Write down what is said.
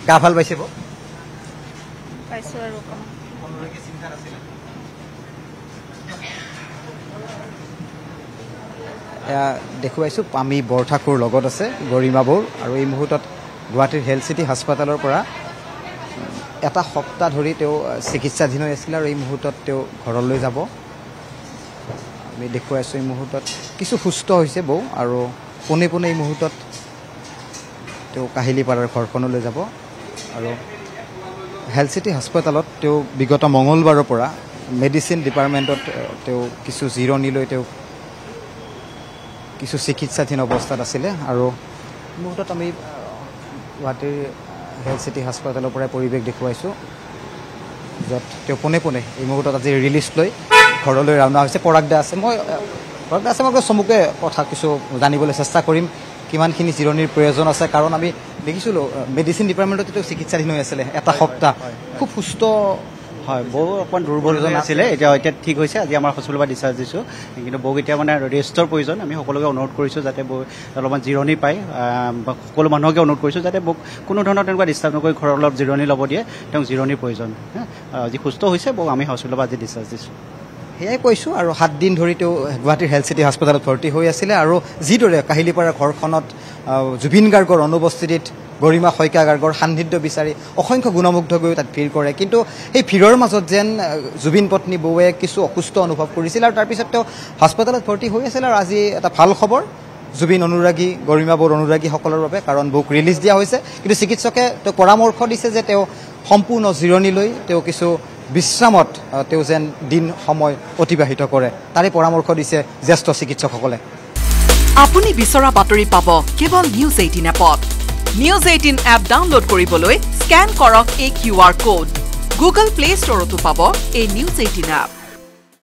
গা ভাল পাইছে বৌ পাইছো আৰু দেখুৱাইছোঁ আমি বৰঠাকুৰ লগত আছে গৰিমা বৌৰ আৰু এই মুহূৰ্তত গুৱাহাটীৰ হেল্থ চিটি হাস্পাতালৰ পৰা এটা সপ্তাহ ধৰি তেওঁ চিকিৎসাধীন হৈ আছিল আৰু এই মুহূৰ্তত তেওঁ ঘৰলৈ যাব আমি দেখুৱাইছোঁ এই মুহূৰ্তত কিছু সুস্থ হৈছে বৌ আৰু পোনে পোনে এই মুহূৰ্তত তেওঁ কাহিলীপাৰাৰ ঘৰখনলৈ যাব আৰু হেল্থ চিটি হাস্পাতালত তেওঁ বিগত মঙলবাৰৰ পৰা মেডিচিন ডিপাৰ্টমেণ্টত তেওঁ কিছু জিৰণি লৈ তেওঁ কিছু চিকিৎসাধীন অৱস্থাত আছিলে আৰু মুহূৰ্তত আমি গুৱাহাটীৰ হেল্থ চিটি হাস্পাতালৰ পৰাই পৰিৱেশ দেখুৱাইছোঁ য'ত তেওঁ পোনে পোনে এই মুহূৰ্তত আজি ৰিলিজ লৈ ঘৰলৈ ৰাওনা হৈছে পৰাগ দা আছে মই চমুকে কথা কিছু জানিবলৈ চেষ্টা কৰিম কিমানখিনি জিৰণিৰ প্ৰয়োজন আছে কাৰণ আমি দেখিছিলোঁ মেডিচিন ডিপাৰ্টমেণ্টত তেওঁ চিকিৎসাধীন হৈ আছিলে এটা সপ্তাহ খুব সুস্থ হয় বৌ অকণমান দুৰ্বল আছিলে এতিয়া ঠিক হৈছে আজি আমাৰ হস্পিটেলৰ পৰা ডিচাৰ্জ দিছোঁ কিন্তু বৌক এতিয়া মানে ৰেষ্টৰ প্ৰয়োজন আমি সকলোকে অনুৰোধ কৰিছোঁ যাতে বৌ অলপমান জিৰণি পায় সকলো মানুহকে অনুৰোধ কৰিছোঁ যাতে বৌক কোনো ধৰণৰ তেনেকুৱা ডিষ্টাৰ্ব নকৰি ঘৰত অলপ জিৰণি ল'ব দিয়ে তেওঁক জিৰণিৰ প্ৰয়োজন আজি সুস্থ হৈছে বৌক আমি হস্পিটেলৰ পৰা আজি ডিচাৰ্জ দিছোঁ সেয়াই কৈছোঁ আৰু 7 দিন ধৰি তেওঁ গুৱাহাটীৰ হেল্থ চিটি হাস্পাতালত ভৰ্তি হৈ আছিলে আৰু যিদৰে কাহিলীপাৰা ঘৰখনত জুবিন গাৰ্গৰ অনুপস্থিতিত গৰিমা শইকীয়া গাৰ্গৰ সান্নিধ্য বিচাৰি অসংখ্য গুণমুগ্ধ গৈ তাত ভিৰ কৰে কিন্তু সেই ভিৰৰ মাজত যেন জুবিন পত্নী বৌৱে কিছু অসুস্থ অনুভৱ কৰিছিল আৰু তাৰপিছত তেওঁ হাস্পাতালত ভৰ্তি হৈ আছিল আৰু আজি এটা ভাল খবৰ জুবিন অনুৰাগী গৰিমা বৌৰ অনুৰাগীসকলৰ বাবে কাৰণ বৌক ৰিলিজ দিয়া হৈছে কিন্তু চিকিৎসকে তেওঁক পৰামৰ্শ দিছে যে তেওঁ সম্পূৰ্ণ জিৰণি লৈ তেওঁ কিছু বিশ্ৰামত তেওঁ যেন দিন সময় অতিবাহিত কৰে তাৰে পৰামৰ্শ দিছে জ্যেষ্ঠ চিকিৎসকসকলে আপুনি বিচৰা বাতৰি পাব কেৱল নিউজ 18 এপত নিউজ 18 এপ ডাউনলোড কৰিবলৈ স্ক্যান কৰক এই QR কোড গুগল প্লে ষ্টৰতো পাব এই নিউজ 18 এপ